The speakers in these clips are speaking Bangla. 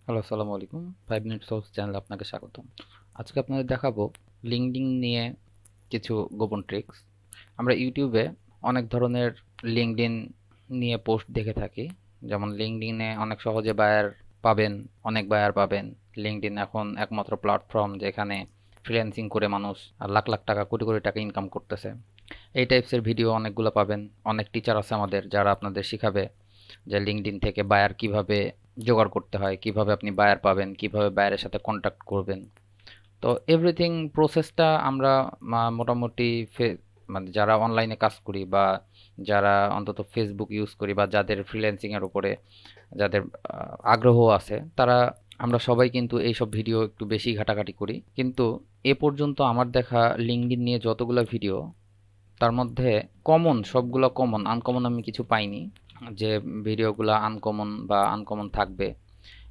হ্যালো, আসসালামু আলাইকুম। 5 মিনিট সোর্স চ্যানেলে আপনাকে স্বাগতম। আজকে আপনাদের দেখাবো লিঙ্কডিন নিয়ে কিছু গোপন ট্রিক্স। আমরা ইউটিউবে অনেক ধরনের লিঙ্কডিন নিয়ে পোস্ট দেখে থাকি। যেমন লিঙ্কডিনে অনেক সহজে বায়ার পাবেন, অনেক বায়ার পাবেন। লিঙ্কডিন এখন একমাত্র প্ল্যাটফর্ম যেখানে ফ্রিল্যান্সিং করে মানুষ লাখ লাখ টাকা, কোটি কোটি টাকা ইনকাম করতেছে। এই টাইপসের ভিডিও অনেকগুলো পাবেন। অনেক টিচার আছে আমাদের যারা আপনাদের শিখাবে যে লিঙ্কডইন থেকে বায়ার কিভাবে জোগাড় করতে হয়, কিভাবে আপনি বায়ার পাবেন, কিভাবে বায়ারের সাথে কন্ট্যাক্ট করবেন। তো এভরিথিং প্রসেসটা আমরা মোটামুটি মানে যারা অনলাইনে কাজ করি বা যারা অন্তত ফেসবুক ইউজ করি বা যাদের ফ্রিল্যান্সিংয়ের উপরে যাদের আগ্রহ আছে তারা আমরা সবাই কিন্তু এইসব ভিডিও একটু বেশি ঘাটাঘাটি করি। কিন্তু এ পর্যন্ত আমার দেখা লিঙ্কডইন নিয়ে যতগুলো ভিডিও তার মধ্যে সবগুলো কমন, আনকমন আমি কিছু পাইনি। যে ভিডিওগুলো আনকমন বা আনকমন থাকবে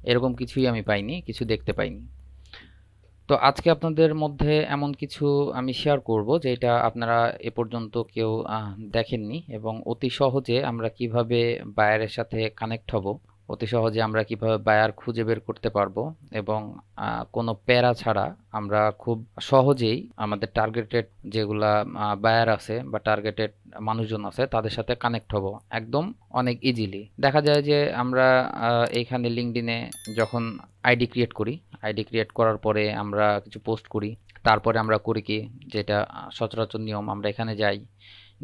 এরকম কিছুই আমি পাইনি, কিছু দেখতে পাইনি। তো আজকে আপনাদের মধ্যে এমন কিছু আমি শেয়ার করব যেটা আপনারা এ পর্যন্ত কেউ দেখেননি, এবং অতি সহজে আমরা কিভাবে বায়ারের সাথে কানেক্ট হব, অতি সহজে আমরা কিভাবে বায়ার খুঁজে বের করতে পারবো, এবং কোনো প্যারা ছাড়া আমরা খুব সহজেই আমাদের টার্গেটেড যেগুলা বায়ার আছে বা টার্গেটেড মানুষজন আছে তাদের সাথে কানেক্ট হব একদম অনেক ইজিলি। দেখা যায় যে আমরা এইখানে লিঙ্কডইনে যখন আইডি ক্রিয়েট করি, আইডি ক্রিয়েট করার পরে আমরা কিছু পোস্ট করি, তারপরে আমরা করি কি, যেটা সচরাচর নিয়ম, আমরা এখানে যাই,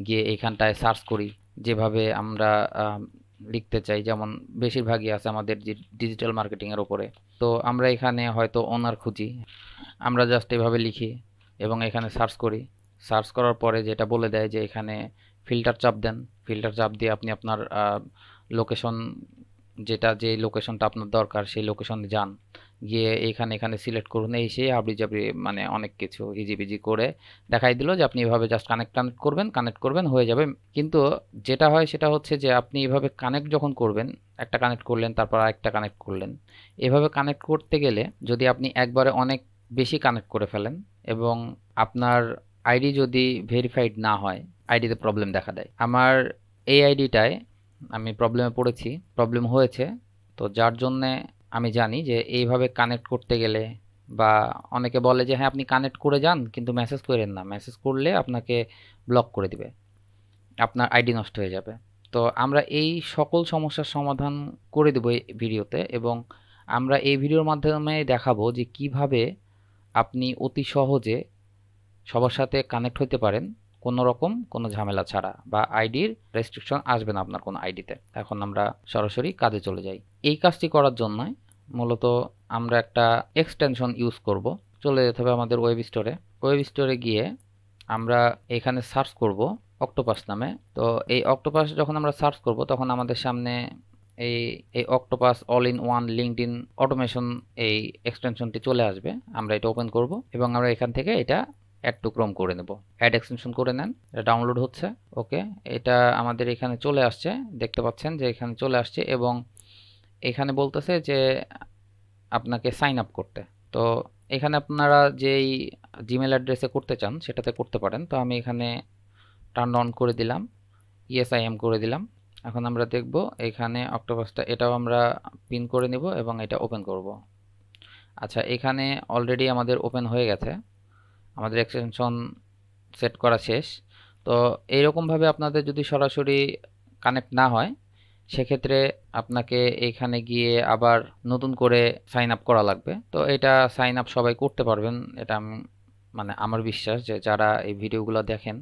গিয়ে এইখানটায় সার্চ করি যেভাবে আমরা লিখতে চাই। যেমন বেশিরভাগই আছে আমাদের ডিজিটাল মার্কেটিংয়ের উপরে। তো আমরা এখানে হয়তো ওনার খুঁজি, আমরা জাস্ট এভাবে লিখি এবং এখানে সার্চ করি। সার্চ করার পরে যেটা বলে দেয় যে এখানে ফিল্টার চাপ দেন, ফিল্টার চাপ দিয়ে আপনি আপনার লোকেশন, যে লোকেশনটা আপনার দরকার সেই লোকেশনে যান, গিয়ে এখানে এখানে সিলেক্ট করুন, এই সেই হাবড়ি জাবড়ি মানে অনেক কিছু হিজিবিজি করে দেখাই দিল যে আপনি এভাবে জাস্ট কানেক্ট করবেন হয়ে যাবে। কিন্তু যেটা হয় সেটা হচ্ছে যে আপনি এভাবে কানেক্ট যখন করবেন, একটা কানেক্ট করলেন তারপর আরেকটা কানেক্ট করলেন, এভাবে কানেক্ট করতে গেলে যদি আপনি একবারে অনেক বেশি কানেক্ট করে ফেলেন এবং আপনার আইডি যদি ভেরিফাইড না হয়, আইডিতে প্রবলেম দেখা দেয়। আমার এই আইডিটায় আমি প্রবলেম হয়েছে। তো যার জন্যে আমি জানি যে এইভাবে কানেক্ট করতে গেলে, বা অনেকে বলে যে হ্যাঁ আপনি কানেক্ট করে যান কিন্তু মেসেজ করেন না, মেসেজ করলে আপনাকে ব্লক করে দিবে, আপনার আইডি নষ্ট হয়ে যাবে। তো আমরা এই সকল সমস্যার সমাধান করে দেবো এই ভিডিওতে, এবং আমরা এই ভিডিওর মাধ্যমে দেখাবো যে কিভাবে আপনি অতি সহজে সবার সাথে কানেক্ট হতে পারেন কোনো রকম কোনো ঝামেলা ছাড়া, বা আইডির রেস্ট্রিকশন আসবে না আপনার কোনো আইডিতে। এখন আমরা সরাসরি কাজে চলে যাই। এই কাজটি করার জন্য মূলত আমরা একটা এক্সটেনশন ইউজ করব। চলে যেতে হবে আমাদের ওয়েব স্টোরে গিয়ে আমরা এখানে সার্চ করব অক্টোপাস নামে। তো এই অক্টোপাস যখন আমরা সার্চ করব তখন আমাদের সামনে এই এই octopus all in one LinkedIn automation এই এক্সটেনশনটি চলে আসবে। আমরা এটা ওপেন করব এবং আমরা এখান থেকে এটা অ্যাড টু ক্রোম করে নেব। অ্যাড এক্সটেনশন করে নেন, এটা ডাউনলোড হচ্ছে। ওকে, এটা আমাদের এখানে চলে আসছে, দেখতে পাচ্ছেন যে এখানে চলে আসছে, এবং এখানে বলতেছে যে আপনাকে সাইন আপ করতে। তো এখানে আপনারা যেই জিমেল অ্যাড্রেসে করতে চান সেটাতে করতে পারেন। তো আমি এখানে টার্ন অন করে দিলাম, ইয়েস আই এম করে দিলাম। এখন আমরা দেখব এখানে অক্টোপাসটা, এটাও আমরা পিন করে নিব এবং এটা ওপেন করব। আচ্ছা, এখানে অলরেডি আমাদের ওপেন হয়ে গেছে, আমাদের এক্সটেনশন সেট করা শেষ। তো এইরকমভাবে আপনাদের যদি সরাসরি কানেক্ট না হয় সেক্ষেত্রে আপনাকে এখানে গিয়ে আবার নতুন করে সাইন আপ করা লাগবে। তো এটা সাইন আপ সবাই করতে পারবেন, এটা মানে আমার বিশ্বাস যে যারা এই ভিডিওগুলো দেখেন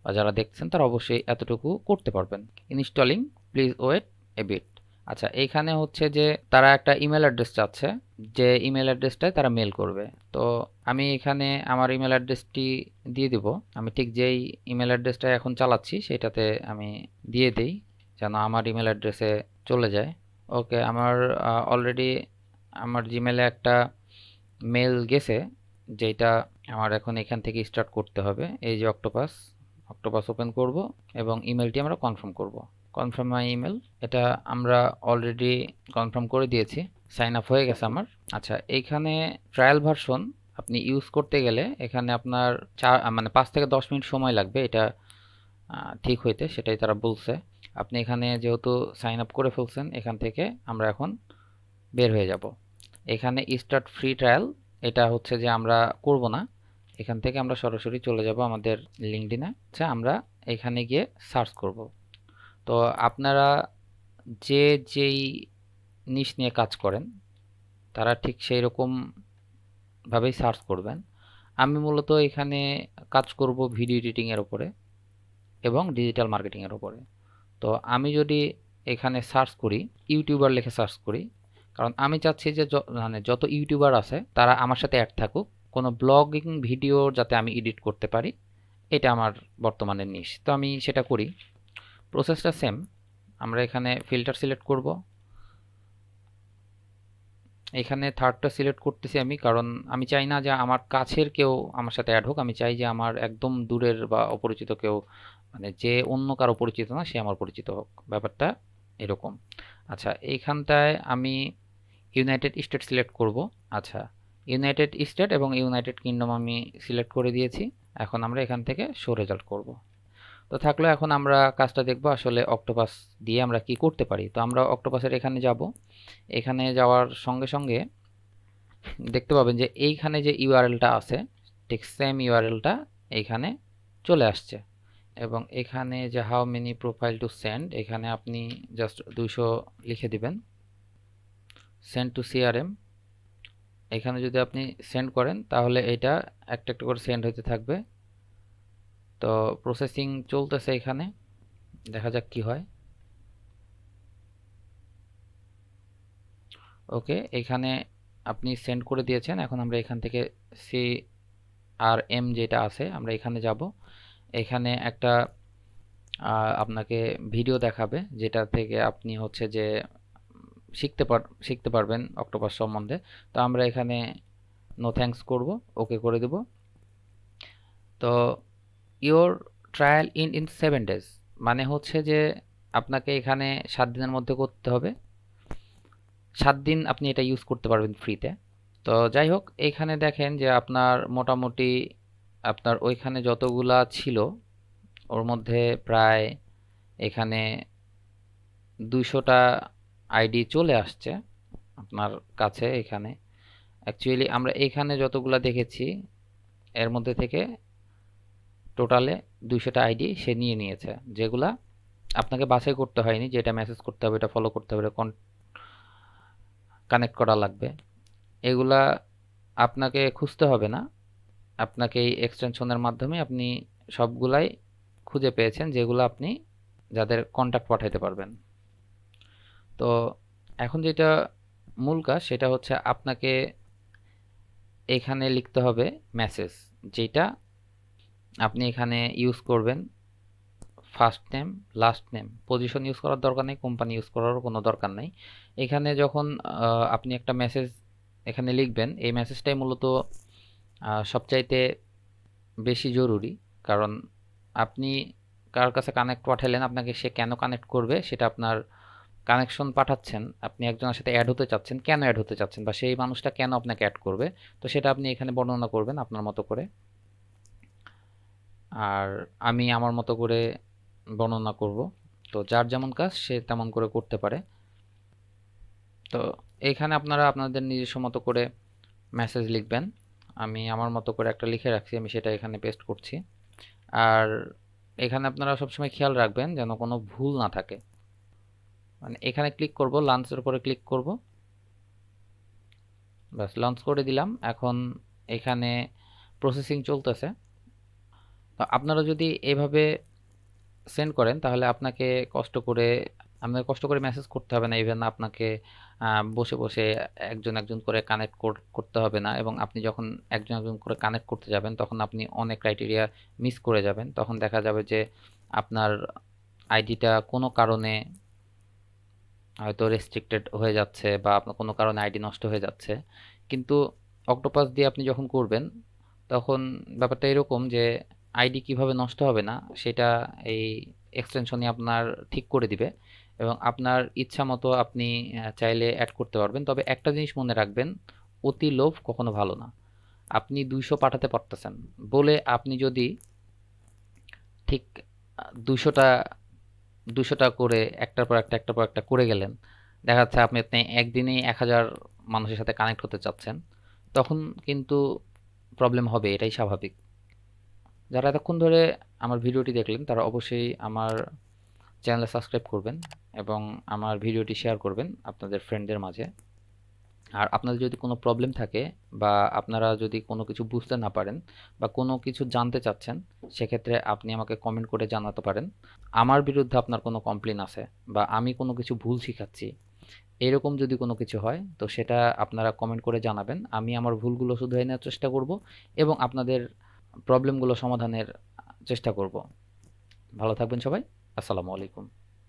বা যারা দেখছেন তারা অবশ্যই এতটুকু করতে পারবেন। Installing, please wait a bit. আচ্ছা, এইখানে হচ্ছে যে তারা একটা ইমেল অ্যাড্রেস চাচ্ছে, যে ইমেল অ্যাড্রেসটায় তারা মেল করবে। তো আমি এখানে আমার ইমেল অ্যাড্রেসটি দিয়ে দিব। আমি ঠিক যেই ইমেল অ্যাড্রেসটা এখন চালাচ্ছি সেটাতে আমি দিয়ে দিই যেন আমার ইমেল অ্যাড্রেসে চলে যায়। ওকে, আমার অলরেডি আমার জিমেলে একটা মেল গেছে, যেটা আমার এখন এখান থেকে স্টার্ট করতে হবে। এই যে অক্টোপাস ওপেন করব এবং ইমেলটি আমরা কনফার্ম করব। কনফার্ম মাই ইমেল, এটা আমরা অলরেডি কনফার্ম করে দিয়েছি, সাইন আপ হয়ে গেছে আমার। আচ্ছা, এইখানে ট্রায়াল ভার্সন আপনি ইউজ করতে গেলে এখানে আপনার 5 থেকে 10 মিনিট সময় লাগবে এটা ঠিক হইতে, সেটাই তারা বলছে। আপনি এখানে যেহেতু সাইন আপ করে ফেলছেন, এখান থেকে আমরা এখন বের হয়ে যাব। এখানে স্টার্ট ফ্রি ট্রায়াল, এটা হচ্ছে যে আমরা করব না, এখান থেকে আমরা সরাসরি চলে যাব আমাদের লিঙ্কডইনে। আচ্ছা, আমরা এখানে গিয়ে সার্চ করব। তো আপনারা যেই নিশ নিয়ে কাজ করেন তারা ঠিক সেই রকম ভাবেই সার্চ করবেন। আমি মূলত এখানে কাজ করব ভিডিও এডিটিং এর উপরে এবং ডিজিটাল মার্কেটিং এর উপরে। তো আমি যদি এখানে সার্চ করি, ইউটিউবার লিখে সার্চ করি, কারণ আমি চাচ্ছি যে মানে যত ইউটিউবার আছে তারা আমার সাথে অ্যাড থাকুক, কোনো ব্লগিং ভিডিও যাতে আমি এডিট করতে পারি, এটা আমার বর্তমানে নিশ। তো আমি সেটা করি। প্রসেসটা সেম। আমরা এখানে ফিল্টার সিলেক্ট করব। এখানে থার্ডটা সিলেক্ট করতেছি আমি, কারণ আমি চাই না যে আমার কাছের কেউ আমার সাথে অ্যাড হোক। আমি চাই যে আমার একদম দূরের বা অপরিচিত কেউ, মানে যে অন্য কারো পরিচিত না, সে আমার পরিচিত হোক, ব্যাপারটা এরকম। আচ্ছা, এইখানটায় আমি ইউনাইটেড স্টেট সিলেক্ট করব। আচ্ছা, ইউনাইটেড স্টেট এবং ইউনাইটেড কিংডম আমি সিলেক্ট করে দিয়েছি। এখন আমরা এখান থেকে শো রেজাল্ট করব। তো থাকলো, এখন আমরা কাজটা দেখব আসলে অক্টোপাস দিয়ে আমরা কি করতে পারি। তো আমরা অক্টোপাসের এখানে যাব। এখানে যাওয়ার সঙ্গে সঙ্গে দেখতে পাবেন যে এইখানে যে ইউআরএলটা আছে, ঠিক সেম ইউআরএলটা এইখানে চলে আসছে। এবং এখানে যে how many profile to send, এখানে আপনি জাস্ট 200 লিখে দিবেন। সেন্ড টু সিআরএম, এখানে যদি আপনি সেন্ড করেন তাহলে এটা একটা একটা করে সেন্ড হতে থাকবে। তো প্রসেসিং চলতেছে, এখানে দেখা যাক কি হয়। ওকে, এখানে আপনি সেন্ড করে দিয়েছেন। এখন আমরা এখান থেকে সিআরএম যেটা আছে আমরা এখানে যাব। এখানে একটা আপনাকে ভিডিও দেখাবে, যেটা থেকে আপনি হচ্ছে যে শিখতে পারবেন অক্টোপাস সম্বন্ধে। তো আমরা এখানে নো থ্যাঙ্কস করব, ওকে করে দেব। তো ইওর ট্রায়াল ইন 7 days, মানে হচ্ছে যে আপনাকে এখানে 7 দিনের মধ্যে করতে হবে। 7 দিন আপনি এটা ইউজ করতে পারবেন ফ্রিতে। তো যাই হোক, এইখানে দেখেন যে আপনার মোটামুটি আপনার ওইখানে যতগুলা ছিল ওর মধ্যে প্রায় এখানে 200টা আইডি চলে আসছে আপনার কাছে। এখানে অ্যাকচুয়ালি আমরা এখানে যতগুলা দেখেছি এর মধ্যে থেকে টোটালে 200টা আইডি সে নিয়ে নিয়েছে, যেগুলা আপনাকে বাছাই করতে হয়নি, যেটা মেসেজ করতে হবে, এটা ফলো করতে হবে, কানেক্ট করা লাগবে, এগুলা আপনাকে খুঁজতে হবে না। আপনাকে এই এক্সটেনশনের মাধ্যমে আপনি সবগুলাই খুঁজে পেয়েছেন, যেগুলো আপনি যাদের কন্ট্যাক্ট পাঠাইতে পারবেন। তো এখন যেটা মূল কাজ সেটা হচ্ছে আপনাকে এখানে লিখতে হবে মেসেজ, যেটা আপনি এখানে ইউজ করবেন। First name, last name, position use করার দরকার নেই, কোম্পানি ইউজ করারও কোনো দরকার নেই। এখানে যখন আপনি একটা মেসেজ এখানে লিখবেন, এই মেসেজটাই মূলত সবচাইতে বেশি জরুরি। কারণ আপনি কার কাছে কানেক্ট পাঠালেন, আপনাকে সে কেন কানেক্ট করবে সেটা আপনার কানেকশন পাঠাচ্ছেন, আপনি একজনের সাথে অ্যাড হতে চাচ্ছেন, কেন অ্যাড হতে চাচ্ছেন বা সেই মানুষটা কেন আপনাকে অ্যাড করবে, তো সেটা আপনি এখানে বর্ণনা করবেন আপনার মতো করে। আর আমি আমার মতো করে বর্ণনা করব। তো যার যেমন কাজ সে তেমন করে করতে পারে। তো এইখানে আপনারা আপনাদের নিজস্ব মতো করে মেসেজ লিখবেন। আমি আমার মতো করে একটা লিখে রাখছি, আমি সেটা এখানে পেস্ট করছি। আর এখানে আপনারা সবসময় খেয়াল রাখবেন যেন কোনো ভুল না থাকে। মানে এখানে ক্লিক করব, লঞ্চের উপরে ক্লিক করব, বাস লঞ্চ করে দিলাম। এখন এখানে প্রসেসিং চলতেছে। তো আপনারা যদি এভাবে সেন্ড করেন তাহলে আপনাকে কষ্ট করে মেসেজ করতে হবে না। ইভেন আপনাকে বসে বসে একজন একজন করে কানেক্ট করতে হবে না। এবং আপনি যখন একজন একজন করে কানেক্ট করতে যাবেন তখন আপনি অনেক ক্রাইটেরিয়া মিস করে যাবেন। তখন দেখা যাবে যে আপনার আইডিটা কোনো কারণে হয়তো রেস্ট্রিক্টেড হয়ে যাচ্ছে বা আপনার কোনো কারণে আইডি নষ্ট হয়ে যাচ্ছে। কিন্তু অক্টোপাস দিয়ে আপনি যখন করবেন তখন ব্যাপারটা এরকম যে আইডি কিভাবে নষ্ট হবে না সেটা এই এক্সটেনশনই আপনার ঠিক করে দিবে। এবং আপনার ইচ্ছা মতো আপনি চাইলে অ্যাড করতে পারবেন। তবে একটা জিনিস মনে রাখবেন, অতি লোভ কখনো ভালো না। আপনি 200 পাঠাতে পারতেছেন বলে আপনি যদি ঠিক 200টা 200টা করে একটার পর একটা করে গেলেন, দেখা যাচ্ছে আপনি একদিনেই 1000 মানুষের সাথে কানেক্ট হতে চাচ্ছেন, তখন কিন্তু প্রবলেম হবে, এটাই স্বাভাবিক। যারা এতক্ষণ ধরে আমার ভিডিওটি দেখলেন তারা অবশ্যই আমার চ্যানেলে সাবস্ক্রাইব করবেন এবং আমার ভিডিওটি শেয়ার করবেন আপনাদের ফ্রেন্ডদের মাঝে। আর আপনাদের যদি কোনো প্রবলেম থাকে বা আপনারা যদি কোনো কিছু বুঝতে না পারেন বা কোনো কিছু জানতে চাচ্ছেন, সেক্ষেত্রে আপনি আমাকে কমেন্ট করে জানাতে পারেন। আমার বিরুদ্ধে আপনার কোনো কমপ্লেন আছে বা আমি কোনো কিছু ভুল শিখাচ্ছি, এরকম যদি কোনো কিছু হয় তো সেটা আপনারা কমেন্ট করে জানাবেন। আমি আমার ভুলগুলো শুধরে নেওয়ার চেষ্টা করব এবং আপনাদের প্রবলেমগুলো সমাধানের চেষ্টা করব। ভালো থাকবেন সবাই। আসসালামু আলাইকুম।